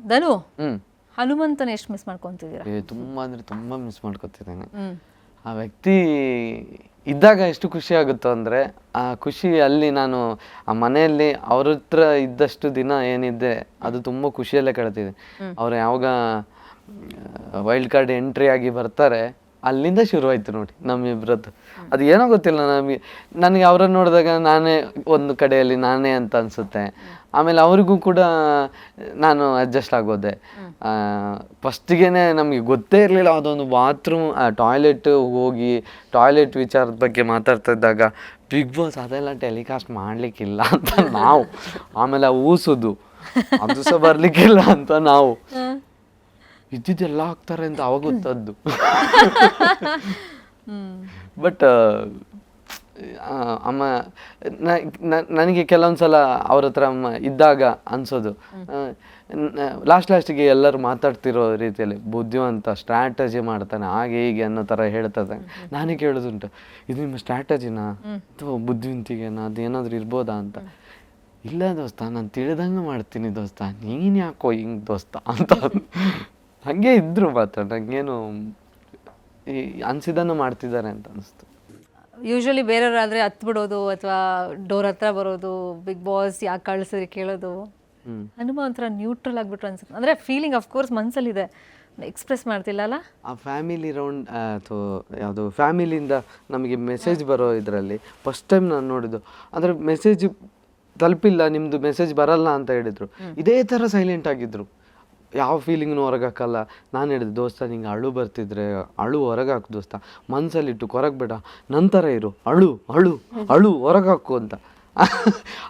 ಧನು, ಹ್ಮ್ ಹನುಮಂತನ ಎಷ್ಟು ಮಿಸ್ ಮಾಡ್ಕೊಂತಿದ್ದೀರಾ? ತುಂಬಾ ಅಂದ್ರೆ ತುಂಬಾ ಮಿಸ್ ಮಾಡ್ಕೊತಿದ್ದೇನೆ. ಆ ವ್ಯಕ್ತಿ ಇದ್ದಾಗ ಎಷ್ಟು ಖುಷಿ ಆಗುತ್ತೋ ಅಂದರೆ ಆ ಖುಷಿ ಅಲ್ಲಿ ನಾನು ಆ ಮನೆಯಲ್ಲಿ ಅವ್ರ ಹತ್ರ ಇದ್ದಷ್ಟು ದಿನ ಏನಿದ್ದೆ ಅದು ತುಂಬ ಖುಷಿಯಲ್ಲೇ ಕಳೆದಿದೆ. ಅವ್ರು ಯಾವಾಗ ವೈಲ್ಡ್ ಕಾರ್ಡ್ ಎಂಟ್ರಿ ಆಗಿ ಬರ್ತಾರೆ ಅಲ್ಲಿಂದ ಶುರುವಾಯಿತು ನೋಡಿ ನಮ್ಮಿಬ್ರದ್ದು. ಅದು ಏನೋ ಗೊತ್ತಿಲ್ಲ, ನನಗೆ ಅವರನ್ನು ನೋಡಿದಾಗ ನಾನೇ ಒಂದು ಕಡೆಯಲ್ಲಿ ನಾನೇ ಅಂತ ಅನಿಸುತ್ತೆ. ಆಮೇಲೆ ಅವ್ರಿಗೂ ಕೂಡ ನಾನು ಅಡ್ಜಸ್ಟ್ ಆಗೋದೆ. ಫಸ್ಟಿಗೆ ನಮಗೆ ಗೊತ್ತೇ ಇರಲಿಲ್ಲ, ಅದೊಂದು ಬಾತ್ರೂಮ್ ಟಾಯ್ಲೆಟ್ ಹೋಗಿ ಟಾಯ್ಲೆಟ್ ವಿಚಾರದ ಬಗ್ಗೆ ಮಾತಾಡ್ತಾ ಇದ್ದಾಗ ಬಿಗ್ ಬಾಸ್ ಅದೆಲ್ಲ ಟೆಲಿಕಾಸ್ಟ್ ಮಾಡಲಿಕ್ಕಿಲ್ಲ ಅಂತ ನಾವು, ಆಮೇಲೆ ಊಸೋದು ಅದು ಸಹ ಬರಲಿಕ್ಕಿಲ್ಲ ಅಂತ ನಾವು, ಇದ್ದಿದ್ದೆಲ್ಲ ಆಗ್ತಾರೆ ಅಂತ ಅವಾಗ ಗೊತ್ತದ್ದು. ಬಟ್ ಅಮ್ಮ ನನಗೆ ಕೆಲವೊಂದು ಸಲ ಅವ್ರ ಹತ್ರ ಇದ್ದಾಗ ಅನ್ಸೋದು, ಲಾಸ್ಟಿಗೆ ಎಲ್ಲರೂ ಮಾತಾಡ್ತಿರೋ ರೀತಿಯಲ್ಲಿ ಬುದ್ಧಿವಂತ ಸ್ಟ್ರಾಟಜಿ ಮಾಡ್ತಾನೆ ಹಾಗೆ ಹೀಗೆ ಅನ್ನೋ ಥರ ಹೇಳ್ತದೆ. ನಾನೇ ಕೇಳೋದುಂಟು, ಇದು ನಿಮ್ಮ ಸ್ಟ್ರಾಟಜಿನಾ ಅಥವಾ ಬುದ್ಧಿವಂತಿಗೆನಾ, ಅದೇನಾದರೂ ಇರ್ಬೋದಾ ಅಂತ. ಇಲ್ಲ ದೋಸ್ತ, ನಾನು ತಿಳಿದಂಗೆ ಮಾಡ್ತೀನಿ ದೋಸ್ತ, ನೀನು ಯಾಕೋ ಹಿಂಗೆ ದೋಸ್ತ ಅಂತ ಹಾಗೆ ಇದ್ರು ಮಾತ್ರ. ನನಗೇನು ಅನಿಸಿದ್ದನ್ನು ಮಾಡ್ತಿದ್ದಾರೆ ಅಂತ ಅನಿಸ್ತು. ಯೂಶ್ವಲಿ ಬೇರೆಯವರಾದರೆ ಹತ್ಬಿಡೋದು ಅಥವಾ ಡೋರ್ ಹತ್ರ ಬರೋದು, ಬಿಗ್ ಬಾಸ್ ಯಾಕೆ ಕಳಿಸಿದ್ರಿ ಕೇಳೋದು. ಹನುಮ ಒಂಥರ ನ್ಯೂಟ್ರಲ್ ಆಗಿಬಿಟ್ರು ಅನ್ಸುತ್ತೆ. ಅಂದರೆ ಫೀಲಿಂಗ್ ಅಫ್ಕೋರ್ಸ್ ಮನಸ್ಸಲ್ಲಿದೆ, ಎಕ್ಸ್ಪ್ರೆಸ್ ಮಾಡ್ತಿಲ್ಲ ಅಲ್ಲ. ಆ ಫ್ಯಾಮಿಲಿ ರೌಂಡ್ ಅಥವಾ ಯಾವುದು ಫ್ಯಾಮಿಲಿಯಿಂದ ನಮಗೆ ಮೆಸೇಜ್ ಬರೋ ಇದರಲ್ಲಿ ಫಸ್ಟ್ ಟೈಮ್ ನಾನು ನೋಡಿದ್ದು. ಅಂದರೆ ಮೆಸೇಜ್ ತಲುಪಿಲ್ಲ, ನಿಮ್ಮದು ಮೆಸೇಜ್ ಬರಲ್ಲ ಅಂತ ಹೇಳಿದರು. ಇದೇ ಥರ ಸೈಲೆಂಟ್ ಆಗಿದ್ದರು, ಯಾವ ಫೀಲಿಂಗ್ನೂ ಹೊರಗಾಕಲ್ಲ. ನಾನು ಹೇಳಿದೆ, ದೋಸ್ತ ನಿಂಗೆ ಅಳು ಬರ್ತಿದ್ರೆ ಅಳು ಹೊರಗಾಕು ದೋಸ್ತ, ಮನಸ್ಸಲ್ಲಿಟ್ಟು ಕೊರಗಬೇಡ, ನಂತರ ಇರು, ಅಳು ಅಳು ಅಳು ಹೊರಗಾಕು ಅಂತ.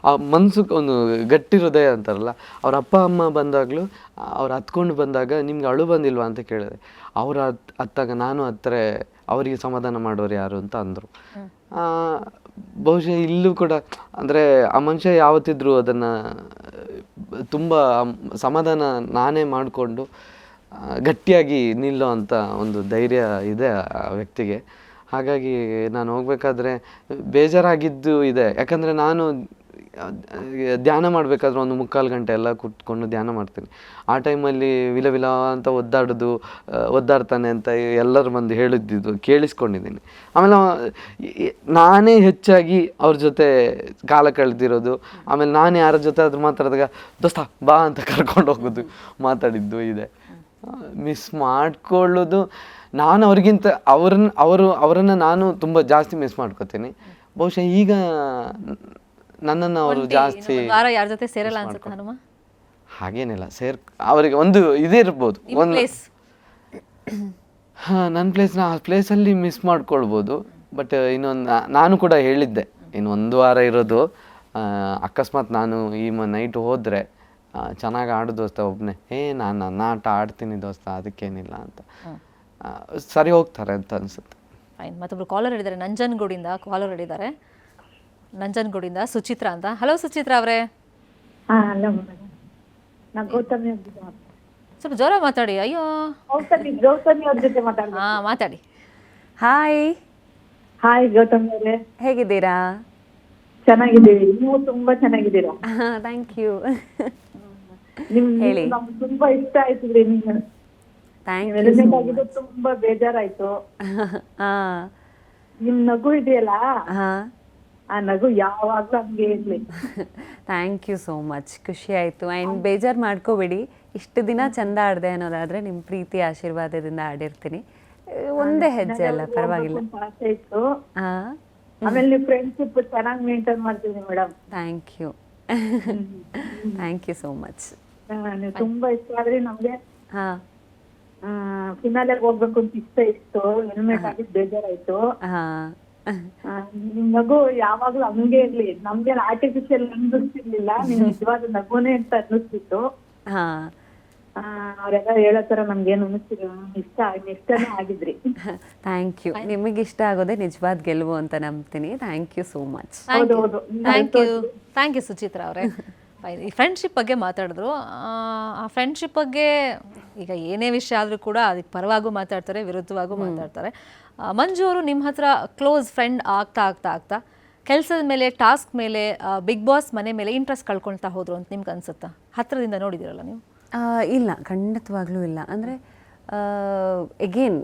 ಆ ಮನಸ್ಸು ಒಂದು ಗಟ್ಟಿ ಹೃದಯ ಅಂತಾರಲ್ಲ, ಅವ್ರ ಅಪ್ಪ ಅಮ್ಮ ಬಂದಾಗಲೂ ಅವ್ರು ಹತ್ಕೊಂಡು ಬಂದಾಗ ನಿಮ್ಗೆ ಅಳು ಬಂದಿಲ್ವಾ ಅಂತ ಕೇಳಿದೆ. ಅವ್ರು ಹತ್ತಾಗ ನಾನು ಹತ್ತಿರ ಅವರಿಗೆ ಸಮಾಧಾನ ಮಾಡೋರು ಯಾರು ಅಂತ ಅಂದರು. ಬಹುಶಃ ಇಲ್ಲೂ ಕೂಡ ಅಂದರೆ ಆ ಮನುಷ್ಯ ಯಾವತ್ತಿದ್ರೂ ಅದನ್ನು ತುಂಬ ಸಮಾಧಾನ ನಾನೇ ಮಾಡಿಕೊಂಡು ಗಟ್ಟಿಯಾಗಿ ನಿಲ್ಲೋ ಅಂಥ ಒಂದು ಧೈರ್ಯ ಇದೆ ಆ ವ್ಯಕ್ತಿಗೆ. ಹಾಗಾಗಿ ನಾನು ಹೋಗ್ಬೇಕಾದ್ರೆ ಬೇಜಾರಾಗಿದ್ದು ಇದೆ. ಯಾಕಂದರೆ ನಾನು ಧ್ಯಾನ ಮಾಡಬೇಕಾದ್ರೆ ಒಂದು 3/4 ಗಂಟೆ ಎಲ್ಲ ಕೂತ್ಕೊಂಡು ಧ್ಯಾನ ಮಾಡ್ತೀನಿ. ಆ ಟೈಮಲ್ಲಿ ವಿಲ ಅಂತ ಒದ್ದಾಡ್ತಾನೆ ಅಂತ ಎಲ್ಲರ ಮಂದಿ ಹೇಳಿದ್ದು ಕೇಳಿಸ್ಕೊಂಡಿದ್ದೀನಿ. ಆಮೇಲೆ ನಾನೇ ಹೆಚ್ಚಾಗಿ ಅವ್ರ ಜೊತೆ ಕಾಲ ಕಳೆದಿರೋದು. ಆಮೇಲೆ ನಾನು ಯಾರ ಜೊತೆ ಅದು ಮಾತಾಡಿದಾಗ ದೋಸ್ತ ಬಾ ಅಂತ ಕರ್ಕೊಂಡು ಹೋಗೋದು, ಮಾತಾಡಿದ್ದು ಇದೆ. ಮಿಸ್ ಮಾಡ್ಕೊಳ್ಳೋದು ನಾನು ಅವ್ರಿಗಿಂತ ಅವರನ್ನು ನಾನು ತುಂಬ ಜಾಸ್ತಿ ಮಿಸ್ ಮಾಡ್ಕೋತೀನಿ. ಬಹುಶಃ ಈಗ ನನ್ನನ್ನು ಅವರು ಜಾಸ್ತಿ ಯಾರ ಜೊತೆ ಸೇರಲ್ಲ ಅನ್ಸುತ್ತೆ ಹನುಮ. ಹಾಗೇನಿಲ್ಲ, ಅವರಿಗೆ ಒಂದು ಇದೇ ಇರ್ಬೋದು, ಒಂದು ನನ್ನ ಪ್ಲೇಸ್ನ ಆ ಪ್ಲೇಸಲ್ಲಿ ಮಿಸ್ ಮಾಡ್ಕೊಳ್ಬೋದು. ಬಟ್ ಇನ್ನೊಂದು ನಾನು ಕೂಡ ಹೇಳಿದ್ದೆ, ಇನ್ನು 1 ವಾರ ಇರೋದು, ಅಕಸ್ಮಾತ್ ನಾನು ಈ ನೈಟ್ ಹೋದರೆ ಚೆನ್ನಾಗಿ ಆಡು ದೋಸ್ತ ಒಬ್ಬನೇ, ನಾನು ಆಟ ಆಡ್ತೀನಿ ದೋಸ್ತ, ಅದಕ್ಕೇನಿಲ್ಲ ಅಂತ ಸರಿ ಹೋಗ್ತಾರೆ ಅಂತ ಅನಿಸುತ್ತೆ. ಫೈನ್. ಮತ್ತೊಬ್ರು ಕಾಲರ್ ಹೇಳಿದ್ದಾರೆ, ನಂಜನಗೂಡಿಂದ ಕಾಲರ್ ಹೇಳಿದ್ದಾರೆ, ನಂಜನಗೂಡಿಂದ ಸುಚಿತ್ರಾ ಅಂತ. ಹಲೋ ಸುಚಿತ್ರಾ ಅವರೇ. ಸ್ವಲ್ಪ ಜೋರ ಮಾತಾಡಿ. ಅಯ್ಯೋ ಮಾತಾಡಿ. ಹಾಯ್ ಹಾಯ್ ಗೌತಮಿ ಅವರೇ, ಹೇಗಿದ್ದೀರಾ? ಚೆನ್ನಾಗಿದ್ದೀವಿ, ನೀವು ತುಂಬಾ ಚೆನ್ನಾಗಿದ್ದೀರಾ. Thank you. ಹೇಳಿ. ನಮ್ಗೆ ತುಂಬಾ ಇಷ್ಟ ಆಯ್ತು ಬಿಡಿ ನೀವು. ತುಂಬಾ ಬೇಜಾರಾಯ್ತು. ನಿಮ್ ನಗು ಇದೆಯಲ್ಲ, ಆ ನಗು ಯಾವಾಗ್ಲೂ ಹಂಗೆ ಇರ್ಲಿ. ಥ್ಯಾಂಕ್ ಯು ಸೋ ಮಚ್, ಖುಷಿ ಆಯ್ತು. ಆ್ಯಂಡ್ ಬೇಜಾರು ಮಾಡ್ಕೋಬೇಡಿ, ಇಷ್ಟು ದಿನ ಚಂದ ಆಡಿದೆ ಅನ್ನೋದಾದ್ರೆ ನಿಮ್ಮ ಪ್ರೀತಿ ಆಶೀರ್ವಾದದಿಂದ ಆಡಿರ್ತೀನಿ. ಒಂದೇ ಹೆಜ್ಜೆ ಅಲ್ಲ, ಪರವಾಗಿಲ್ಲ. ಆಮೇಲೆ ನೀವು ಫ್ರೆಂಡ್ಶಿಪ್ ಚೆನ್ನಾಗಿ ಮೇಂಟೈನ್ ಮಾಡ್ತೀವಿ madam. Thank you, thank you so much. ನೀವು ತುಂಬಾ ಇಷ್ಟ ಆದ್ರಿ ನಮ್ಗೆ. ಫಿನಾಲೆಗೆ ಹೋಗ್ಬೇಕು ಅಂತ ಇಷ್ಟ ಇತ್ತು, ಹೆಲ್ಮೆಟ್ ಆಗಿದ್ ಬೇಜಾರಾಯ್ತು. ನಿಮ್ ನಗು ಯಾವಾಗ್ಲೂ ಹಂಗೆ ಇರ್ಲಿ, ನಮ್ಗೆ ಆರ್ಟಿಫಿಷಿಯಲ್ ಅನ್ಸ್ತಿರ್ಲಿಲ್ಲ, ನಿಮ್ ನಿಜವಾದ ನಗುನೇ ಅಂತ ಅನ್ನಿಸ್ತಿತ್ತು. ಅವರೆಲ್ಲ ಹೇಳೋ ತರ ನಮ್ಗೇನು ಇಷ್ಟನೇ ಆಗಿದ್ರಿ. Thank you. ನಿಮಗೆ ಇಷ್ಟ ಆಗೋದೇ ನಿಜವಾದ ಗೆಲುವು ಅಂತ ನಂಬ್ತೀನಿ. Thank you so much. Thank you Suchitra ಅವರೇ. ಈ ಫ್ರೆಂಡ್ಶಿಪ್ ಬಗ್ಗೆ ಮಾತಾಡಿದ್ರು. ಆ ಫ್ರೆಂಡ್ಶಿಪ್ ಬಗ್ಗೆ ಈಗ ಏನೇ ವಿಷಯ ಆದರೂ ಕೂಡ ಅದಕ್ಕೆ ಪರವಾಗೂ ಮಾತಾಡ್ತಾರೆ, ವಿರುದ್ಧವಾಗೂ ಮಾತಾಡ್ತಾರೆ. ಮಂಜು ಅವರು ನಿಮ್ಮ ಹತ್ರ ಕ್ಲೋಸ್ ಫ್ರೆಂಡ್ ಆಗ್ತಾ ಕೆಲಸದ ಮೇಲೆ, ಟಾಸ್ಕ್ ಮೇಲೆ, ಬಿಗ್ ಬಾಸ್ ಮನೆ ಮೇಲೆ ಇಂಟ್ರೆಸ್ಟ್ ಕಳ್ಕೊಳ್ತಾ ಹೋದ್ರು ಅಂತ ನಿಮ್ಗೆ ಅನ್ಸುತ್ತಾ? ಹತ್ರದಿಂದ ನೋಡಿದಿರಲ್ಲ ನೀವು. ಇಲ್ಲ, ಖಂಡಿತವಾಗ್ಲೂ ಇಲ್ಲ. ಅಂದರೆ ಎಗೇನ್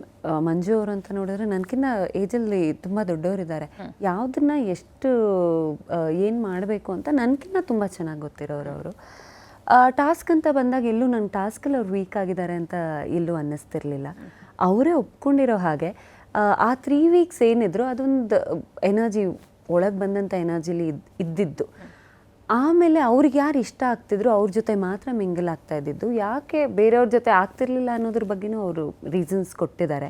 ಮಂಜು ಅವರು ಅಂತ ನೋಡಿದ್ರೆ ನನಗಿನ್ನ ಏಜಲ್ಲಿ ತುಂಬ ದೊಡ್ಡವರಿದ್ದಾರೆ. ಯಾವುದನ್ನ ಎಷ್ಟು ಏನು ಮಾಡಬೇಕು ಅಂತ ನನಗಿನ್ನ ತುಂಬ ಚೆನ್ನಾಗಿ ಗೊತ್ತಿರೋರು ಅವರು. ಟಾಸ್ಕ್ ಅಂತ ಬಂದಾಗ ಎಲ್ಲೂ ನನ್ನ ಟಾಸ್ಕಲ್ಲಿ ಅವ್ರು ವೀಕ್ ಆಗಿದ್ದಾರೆ ಅಂತ ಎಲ್ಲೂ ಅನ್ನಿಸ್ತಿರ್ಲಿಲ್ಲ. ಅವರೇ ಒಪ್ಕೊಂಡಿರೋ ಹಾಗೆ ಆ 3 ವೀಕ್ಸ್ ಏನಿದ್ರು ಅದೊಂದು ಎನರ್ಜಿ, ಒಳಗೆ ಬಂದಂಥ ಎನರ್ಜಿಲಿ ಇದ್ದಿದ್ದು. ಆಮೇಲೆ ಅವ್ರಿಗೆ ಯಾರು ಇಷ್ಟ ಆಗ್ತಿದ್ರು ಅವ್ರ ಜೊತೆ ಮಾತ್ರ ಮಿಂಗಲ್ ಆಗ್ತಾ ಇದ್ದಿದ್ದು. ಯಾಕೆ ಬೇರೆಯವ್ರ ಜೊತೆ ಆಗ್ತಿರ್ಲಿಲ್ಲ ಅನ್ನೋದ್ರ ಬಗ್ಗೆನೂ ಅವರು ರೀಸನ್ಸ್ ಕೊಟ್ಟಿದ್ದಾರೆ.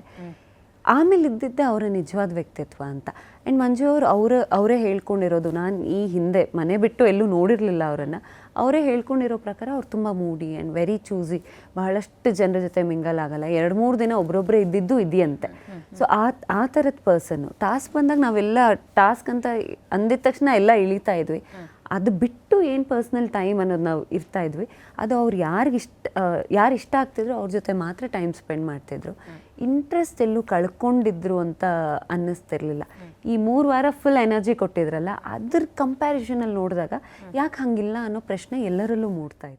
ಆಮೇಲೆ ಇದ್ದಿದ್ದೆ ಅವರ ನಿಜವಾದ ವ್ಯಕ್ತಿತ್ವ ಅಂತ. ಆ್ಯಂಡ್ ಮಂಜು ಅವರು ಅವರೇ ಹೇಳ್ಕೊಂಡಿರೋದು, ನಾನು ಈ ಹಿಂದೆ ಮನೆ ಬಿಟ್ಟು ಎಲ್ಲೂ ನೋಡಿರಲಿಲ್ಲ ಅವರನ್ನು. ಅವರೇ ಹೇಳ್ಕೊಂಡಿರೋ ಪ್ರಕಾರ ಅವ್ರು ತುಂಬ ಮೂಡಿ ಆ್ಯಂಡ್ ವೆರಿ ಚೂಸಿ, ಬಹಳಷ್ಟು ಜನರ ಜೊತೆ ಮಿಂಗಲ್ ಆಗಲ್ಲ, 2-3 ದಿನ ಒಬ್ಬರೊಬ್ಬರೇ ಇದ್ದಿದ್ದು ಇದೆಯಂತೆ. ಸೊ ಆ ಥರದ ಪರ್ಸನ್ನು. ಟಾಸ್ಕ್ ಬಂದಾಗ ನಾವೆಲ್ಲ ಟಾಸ್ಕ್ ಅಂತ ಅಂದಿದ ತಕ್ಷಣ ಎಲ್ಲ ಇಳಿತಾ ಇದ್ವಿ. ಅದು ಬಿಟ್ಟು ಏನು ಪರ್ಸ್ನಲ್ ಟೈಮ್ ಅನ್ನೋದು ನಾವು ಇರ್ತಾ ಇದ್ವಿ. ಅದು ಅವ್ರು ಯಾರು ಇಷ್ಟ ಆಗ್ತಿದ್ರು ಅವ್ರ ಜೊತೆ ಮಾತ್ರ ಟೈಮ್ ಸ್ಪೆಂಡ್ ಮಾಡ್ತಿದ್ರು. ಇಂಟ್ರೆಸ್ಟ್ ಎಲ್ಲೂ ಕಳ್ಕೊಂಡಿದ್ರು ಅಂತ ಅನ್ನಿಸ್ತಿರ್ಲಿಲ್ಲ. ಈ 3 ವಾರ ಫುಲ್ ಎನರ್ಜಿ ಕೊಟ್ಟಿದ್ರಲ್ಲ, ಅದ್ರ ಕಂಪ್ಯಾರಿಸನಲ್ಲಿ ನೋಡಿದಾಗ ಯಾಕೆ ಹಂಗಿಲ್ಲ ಅನ್ನೋ ಪ್ರಶ್ನೆ ಎಲ್ಲರಲ್ಲೂ ಮೂಡ್ತಾ ಇತ್ತು.